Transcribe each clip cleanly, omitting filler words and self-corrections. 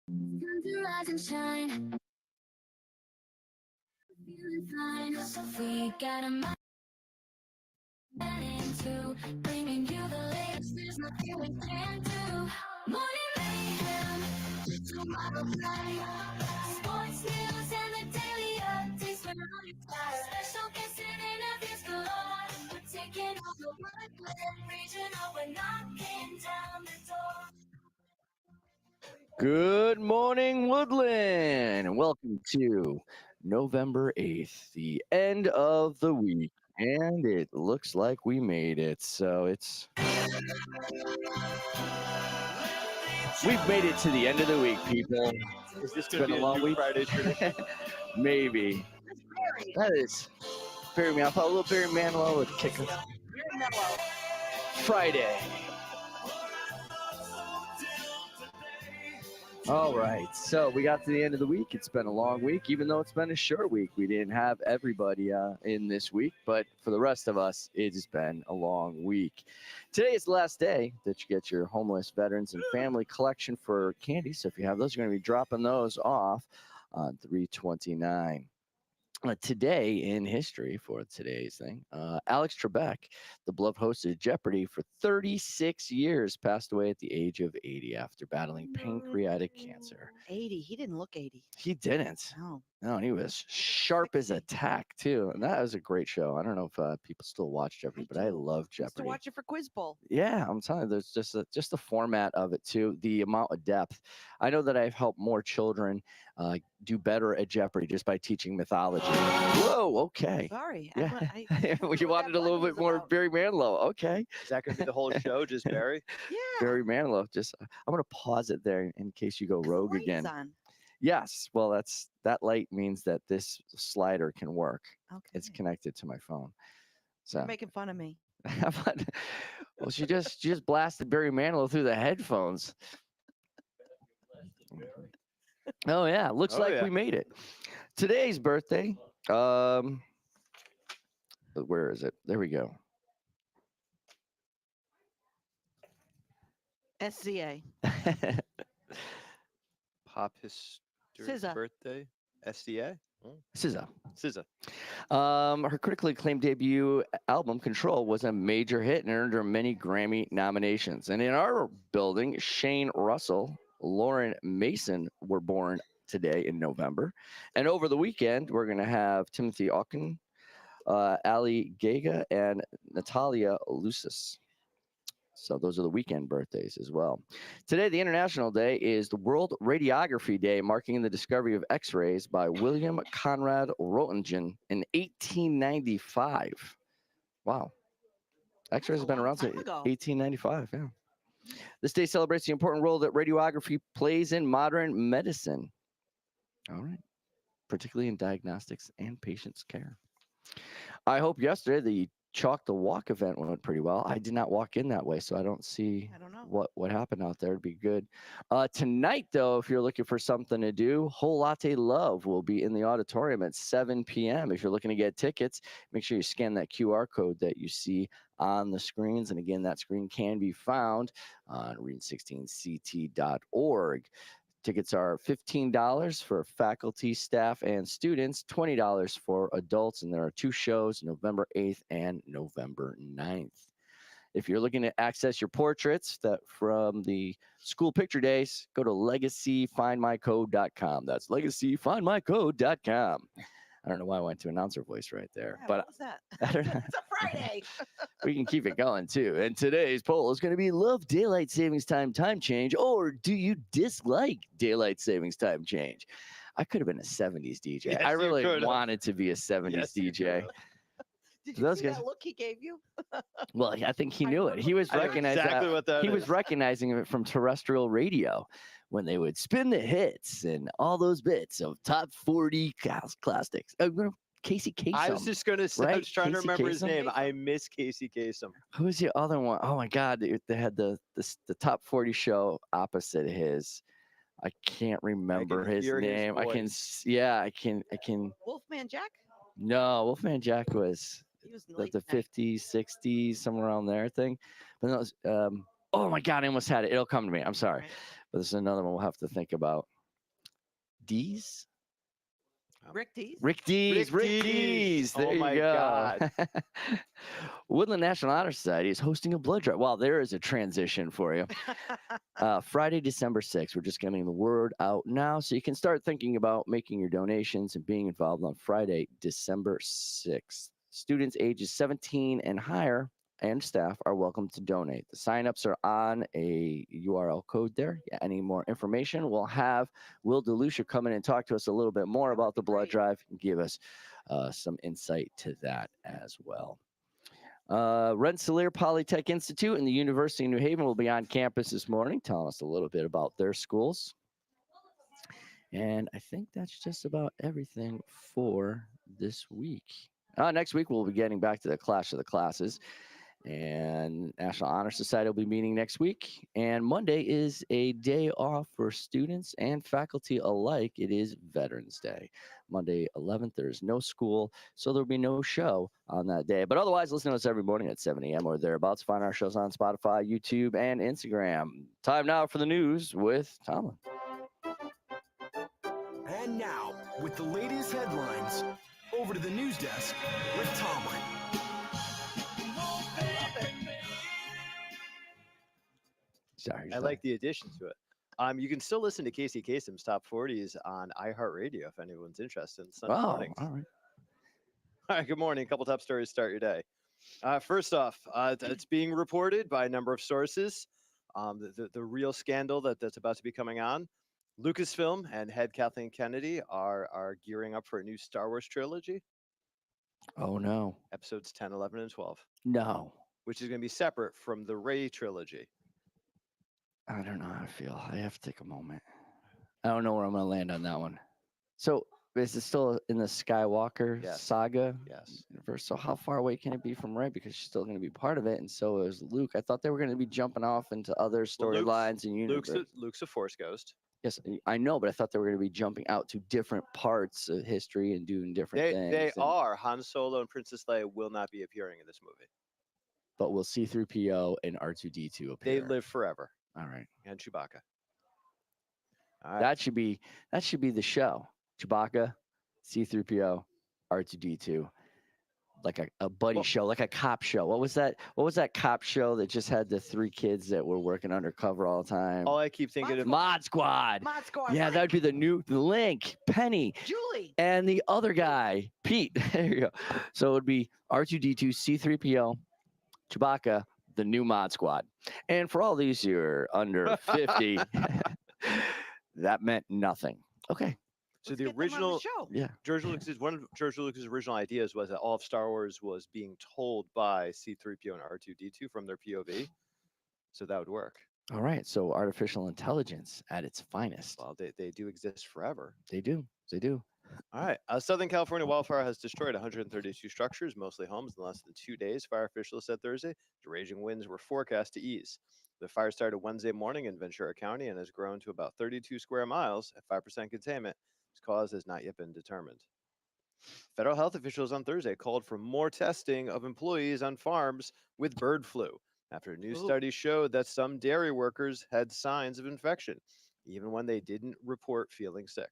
Time to rise and shine, feeling fine. We got a mind into bringing you the latest. There's nothing we can't do. Morning mayhem, tomorrow night. Sports news and the daily updates from on your side. Special guests and interviews galore. We're taking over Woodland Regional. We're knocking down the door. Good morning, Woodland. Welcome to November 8th, the end of the week. And it looks like we made it. We've made it to the end of the week, people. Is this It's going been to a be a long new week. Friday tradition? Maybe. That is Barry Manilow. I thought a little Barry Manilow would kick us. Friday. All right, so we got to the end of the week. It's been a long week, even though it's been a short week. We didn't have everybody in this week, but for the rest of us, it has been a long week. Today is the last day that you get your homeless veterans and family collection for candy. So if you have those, you're going to be dropping those off on 329. Today in history for today's thing, Alex Trebek, the beloved host of Jeopardy for 36 years, passed away at the age of 80 after battling pancreatic cancer. 80. He didn't look 80. He didn't. No. No, and he was sharp as a 60. tack too, and that was a great show. I don't know if people still watch Jeopardy, but I do. love Used to Jeopardy. watch it for Quiz Bowl. Yeah, I'm telling you, there's just the format of it too, the amount of depth. I know that I've helped more children do better at Jeopardy just by teaching mythology. Whoa, okay. Sorry. Yeah, what you that wanted a little button bit was more about. Barry Manilow. Okay, Is that going to be the whole show, just Barry? Yeah. Barry Manilow. Just I'm gonna pause it there in case you go 'cause the rogue light is again. on. Yes, well, that light means that this slider can work. Okay. It's connected to my phone. So You're making fun of me. well, she just blasted Barry Manilow through the headphones. Oh yeah, looks Oh, like yeah. we made it. Today's birthday. Where is it? There we go. SCA. Pop History SZA. birthday? SCA? SZA. SZA. Her critically acclaimed debut album "Control" was a major hit and earned her many Grammy nominations. And in our building, Shane Russell, Lauren Mason were born today in November. And over the weekend, we're going to have Timothy Ocken, Ali Gaga, and Natalia Lucis. So those are the weekend birthdays as well. Today, the International Day is the World Radiography Day, marking the discovery of X-rays by William Conrad Roentgen in 1895. Wow. X-rays That's a have been long around since time ago. 1895, yeah. This day celebrates the important role that radiography plays in modern medicine. All right. Particularly in diagnostics and patient's care. I hope yesterday the Chalk the Walk event went pretty well. I did not walk in that way, so I don't see I don't know. what happened out there. It'd be good. Tonight, though, if you're looking for something to do, Whole Latte Love will be in the auditorium at 7 p.m. If you're looking to get tickets, make sure you scan that QR code that you see on the screens. And again, that screen can be found on reading16ct.org. Tickets are $15 for faculty, staff, and students, $20 for adults, and there are two shows, November 8th and November 9th. If you're looking to access your portraits that from the school picture days, go to legacyfindmycode.com. That's legacyfindmycode.com. I don't know why I went to announcer voice right there, Yeah, but what was that? I don't know. It's a Friday. We can keep it going too. And today's poll is going to be: love daylight savings time change, or do you dislike daylight savings time change? I could have been a 70s DJ. Yes, I you really could have. wanted to be a 70s Yes, you DJ. could. Did Those you see guys- that look he gave you? Well, I think he I knew know it. He was I know recognizing exactly what that he is. was recognizing it from terrestrial radio when they would spin the hits and all those bits of top 40 classics. Casey Kasem. I was just going to say, I right? was trying to Casey remember his Kasem? name. I miss Casey Kasem. Who's the other one? Oh my God, they had the top 40 show opposite his. I can't remember his hear his name. I can, voice. yeah, I can. Wolfman Jack? No, Wolfman Jack was He was in the late 50s, 60s, somewhere around there thing. But that was, oh my God, I almost had it. It'll come to me. I'm sorry, Right. but this is another one we'll have to think about. Dees? Rick Dees. Rick Dees. Rick Rick Dees. Dees. There Oh you my go. God. Woodland National Honor Society is hosting a blood drive. Wow, there is a transition for you. Friday, December 6th. We're just getting the word out now, so you can start thinking about making your donations and being involved on Friday, December 6th. Students ages 17 and higher and staff are welcome to donate. The signups are on a URL code there. Yeah, any more information, we'll have Will DeLucia come in and talk to us a little bit more about the blood Great. drive and give us some insight to that as well. Rensselaer Polytech Institute and the University of New Haven will be on campus this morning, telling us a little bit about their schools. And I think that's just about everything for this week. Next week, we'll be getting back to the Clash of the Classes. And National Honor Society will be meeting next week. And Monday is a day off for students and faculty alike. It is Veterans Day. Monday 11th, there's no school, so there'll be no show on that day. But otherwise, listen to us every morning at 7 a.m. or thereabouts. Find our shows on Spotify, YouTube, and Instagram. Time now for the news with Tomlin. And now, with the latest headlines, over to the news desk with Tomlin. Sorry. I like the addition to it. You can still listen to Casey Kasem's Top 40s on iHeartRadio if anyone's interested in Sunday Oh, mornings. all right. All right, good morning. A couple top stories to start your day. First off, it's being reported by a number of sources. The real scandal that's about to be coming on. Lucasfilm and head Kathleen Kennedy are gearing up for a new Star Wars trilogy, Oh, no. episodes 10, 11, and 12, No. which is going to be separate from the Rey trilogy. I don't know how I feel. I have to take a moment. I don't know where I'm going to land on that one. So, is it still in the Skywalker Yes. saga Yes. universe? So, how far away can it be from Rey? Because she's still going to be part of it, and so is Luke. I thought they were going to be jumping off into other Well, Luke's- storylines and universe. Luke's a Force ghost. Yes, I know, but I thought they were going to be jumping out to different parts of history and doing different things. They and- are. Han Solo and Princess Leia will not be appearing in this movie. But will C-3PO and R2-D2 They appear? live forever. All right. And Chewbacca. All right. That should be the show. Chewbacca, C-3PO, R2-D2, like a buddy Well- show, like a cop show. What was that cop show that just had the three kids that were working undercover all the time? All I keep thinking of Mod Squad. Mod Squad. Yeah, that would be the Link, Penny, Julie. and the other guy, Pete. There you go. So it would be R2-D2, C-3PO, Chewbacca, the new Mod Squad. And for all these who are under 50, that meant nothing. Okay. so Let's the get them on the original show. Yeah. one of George Lucas's original ideas was that all of Star Wars was being told by C-3PO and R2-D2 from their POV. So that would work. All right. So artificial intelligence at its finest. Well, they do exist forever. They do. They do. All right. Southern California wildfire has destroyed 132 structures, mostly homes, in less than 2 days. Fire officials said Thursday the raging winds were forecast to ease. The fire started Wednesday morning in Ventura County and has grown to about 32 square miles at 5% containment. Its cause has not yet been determined. Federal health officials on Thursday called for more testing of employees on farms with bird flu after a new Ooh. study showed that some dairy workers had signs of infection, even when they didn't report feeling sick.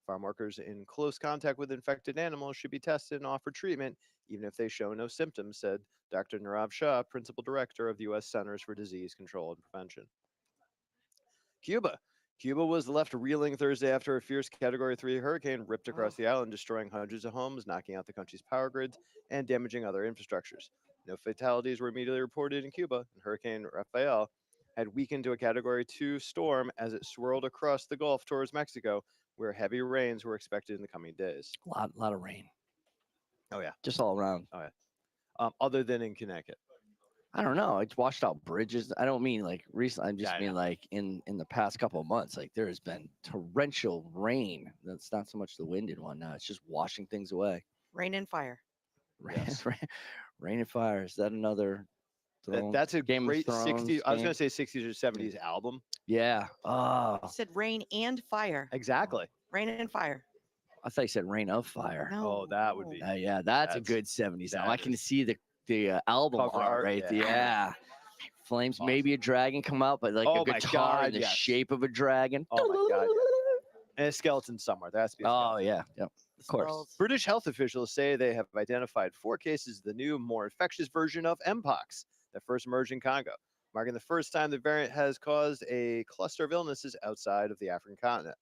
Farm workers in close contact with infected animals should be tested and offered treatment, even if they show no symptoms, said Dr. Nirav Shah, principal director of the U.S. Centers for Disease Control and Prevention. Cuba was left reeling Thursday after a fierce Category 3 hurricane ripped across the island, destroying hundreds of homes, knocking out the country's power grids, and damaging other infrastructures. No fatalities were immediately reported in Cuba, and Hurricane Rafael had weakened to a Category 2 storm as it swirled across the Gulf towards Mexico, where heavy rains were expected in the coming days. A lot of rain. Oh, yeah. Just all around. Other than in Connecticut. I don't know. It's washed out bridges. I don't mean like recently. I just Yeah, I mean know. like in the past couple of months. Like there has been torrential rain. That's not so much the wind in one now. It's just washing things away. Rain and fire. Rain, Yes. rain and fire. Is that another? Thrones? That's a Game of great Thrones 60s. I was game? going to say 60s or 70s album. Yeah. Oh, I said rain and fire. Exactly. Rain and fire. I thought you said Rain of Fire. Oh, that would be- Yeah, that's a That's- good 70s album. I that can is- see the album Cover art art, right there. yeah. Yeah. Flames, Awesome. maybe a dragon come out, but like Oh a my guitar God, in the yes. shape of a dragon. Oh my God, And a skeleton somewhere. There has to be a Oh skeleton. yeah, yep. Of course. Skulls. British health officials say they have identified 4 cases of the new, more infectious version of Mpox that first emerged in Congo, marking the first time the variant has caused a cluster of illnesses outside of the African continent.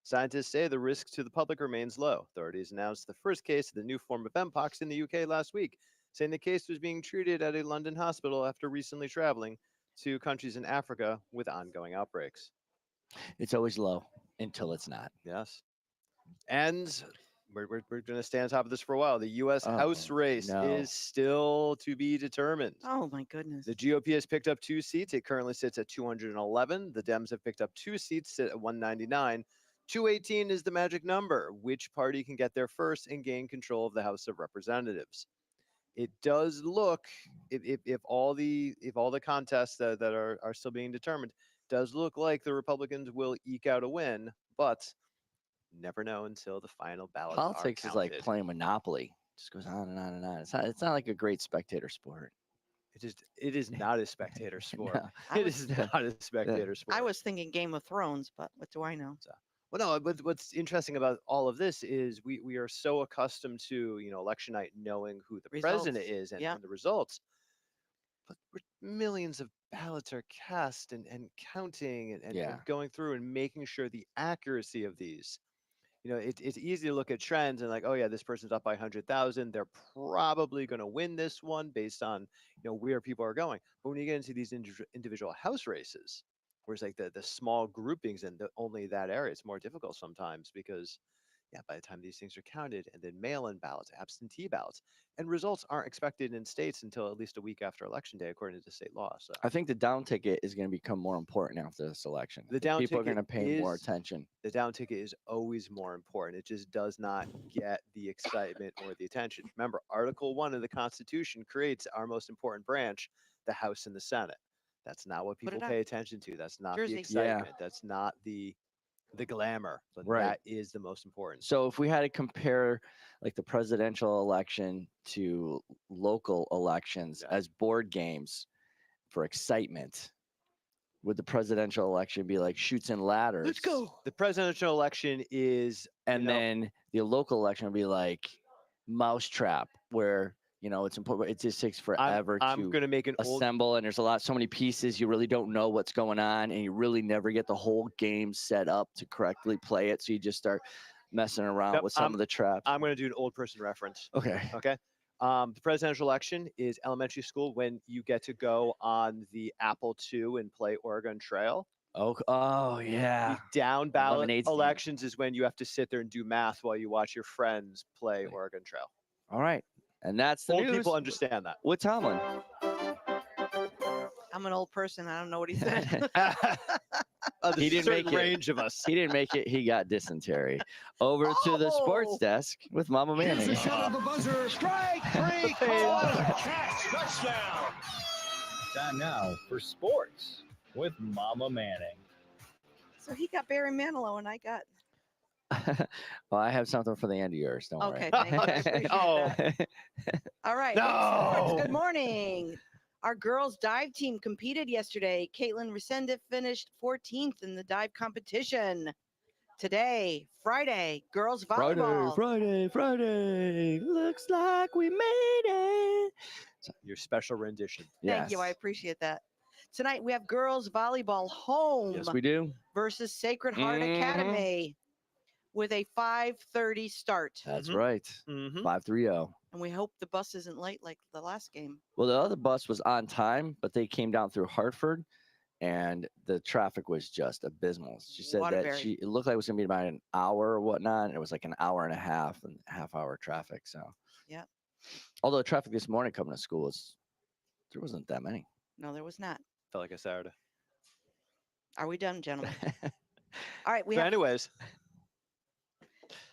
Scientists say the risk to the public remains low. Authorities announced the first case of the new form of Mpox in the UK last week, saying the case was being treated at a London hospital after recently traveling to countries in Africa with ongoing outbreaks. It's always low until it's not. Yes. And we're going to stay on top of this for a while. The U.S. House Oh, race no. is still to be determined. Oh my goodness. The GOP has picked up 2 seats. It currently sits at 211. The Dems have picked up 2 seats, sit at 199. 218 is the magic number. Which party can get there first and gain control of the House of Representatives? It does look, if all the contests that are still being determined, does look like the Republicans will eke out a win, but never know until the final ballots Politics are is like counted. playing Monopoly. Just goes on and on and on. It's not like a great spectator sport. It is not a spectator sport. No. I It was- is not a spectator sport. I was thinking Game of Thrones, but what do I know? Well, no, but what's interesting about all of this is we are so accustomed to, election night knowing who the president Results, is and, yeah. and the results. But millions of ballots are cast and counting and Yeah. going through and making sure the accuracy of these. It's easy to look at trends and like, oh yeah, this person's up by 100,000. They're probably going to win this one based on, where people are going. But when you get into these individual house races, where it's like the small groupings and only that area, it's more difficult sometimes because, yeah, by the time these things are counted and then mail-in ballots, absentee ballots, and results aren't expected in states until at least a week after election day, according to state law. So I think the down ticket is going to become more important after this election. The I think down people are going to ticket pay more is- attention. the down ticket is always more important. It just does not get the excitement or the attention. Remember, Article 1 of the Constitution creates our most important branch, the House and the Senate. That's not what Put it people up. pay attention to. That's not Jersey. the excitement. That's not the glamour. But Right. that is the most important. So if we had to compare like the presidential election to local elections Yeah. as board games for excitement, would the presidential election be like shoots and ladders? The presidential election is, And then the local election would be like mousetrap, where it's important. It just takes forever I'm to going to make an old assemble, and there's so many pieces. You really don't know what's going on, and you really never get the whole game set up to correctly play it. So you just start messing around Nope, with some of the traps. I'm going to do an old person reference. Okay. Okay. The presidential election is elementary school when you get to go on the Apple II and play Oregon Trail. Oh yeah. The down ballot lemonade stand. elections is when you have to sit there and do math while you watch your friends play Oregon Trail. All right. And that's the Old news people understand that. with Tomlin. I'm an old person. I don't know what he said. There's He a didn't certain make it. range of us. He didn't make it. He got dysentery. Over to the sports Oh! desk with Mama Manning. Here's the shot of the buzzer. Strike three. Caught. Catch. Touchdown. Time now for sports with Mama Manning. So he got Barry Manilow and I got. Well, I have something for the end of yours. Don't Okay, worry. thank you. I appreciate Oh. that. All right. sports. No. Good morning. Our girls dive team competed yesterday. Caitlin Resenda finished 14th in the dive competition. Today, Friday, girls volleyball. Friday. Looks like we made it. Your special rendition. Thank you. I appreciate that. Tonight we have girls volleyball home Yes, we do. versus Sacred Heart Mhm. Academy with a 5:30 start. That's Mhm. right. Mm-hmm. 530. And we hope the bus isn't late like the last game. Well, the other bus was on time, but they came down through Hartford, and the traffic was just abysmal. She said that Waterbury. it looked like it was gonna be about an hour or whatnot, and it was like an hour and a half and half-hour traffic. So, Yep. Although traffic this morning coming to school there wasn't that many. No, there was not. Felt like a Saturday. Are we done, gentlemen? All right, So anyways,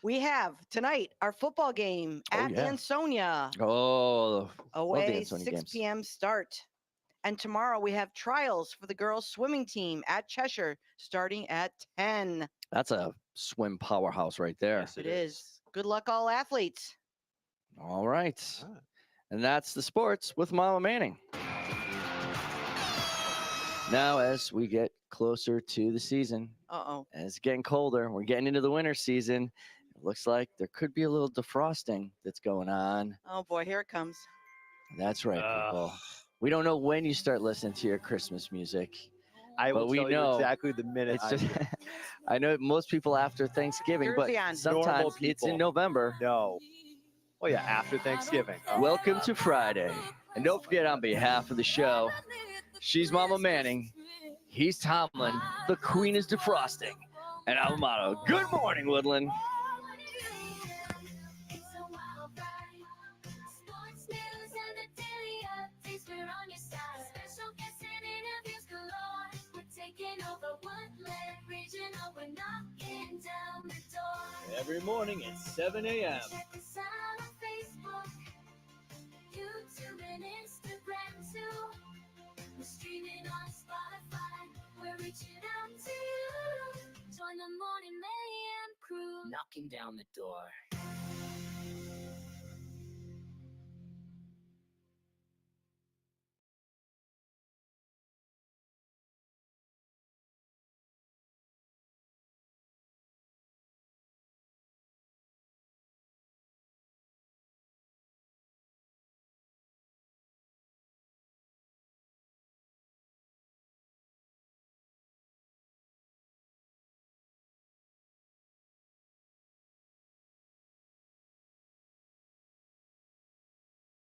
we have tonight our football game Oh, at yeah. Ansonia. Oh, Away, Ansonia 6 games. p.m. start. And tomorrow we have trials for the girls swimming team at Cheshire starting at 10. that's a swim powerhouse right there. Yes, It is. Good luck, all athletes. All right. Alright. And that's the sports with Mama Manning. Now, as we get closer to the season, Uh-oh. and it's getting colder, we're getting into the winter season. It looks like there could be a little defrosting that's going on. Oh boy, here it comes. That's right, people. We don't know when you start listening to your Christmas music. I will But we tell know you exactly the minute. It's just, I know most people after Thanksgiving, but Jersey on. sometimes it's in people. November. No. Oh yeah, after Thanksgiving. Oh. Welcome to Friday. And don't forget, on behalf of the show, she's Mama Manning, he's Tomlin, the queen is defrosting, and our motto, good morning, Woodland. It's a wild ride. Sports news and the daily updates, we're on your side. Special guests and interviews galore. We're taking over Woodland Regional. We're knocking down the door. Every morning at 7 a.m. Check us out on Facebook, YouTube, and Instagram too. We're streaming on Spotify. We're reaching out to you. Join the Morning Mayhem crew. Knocking down the door.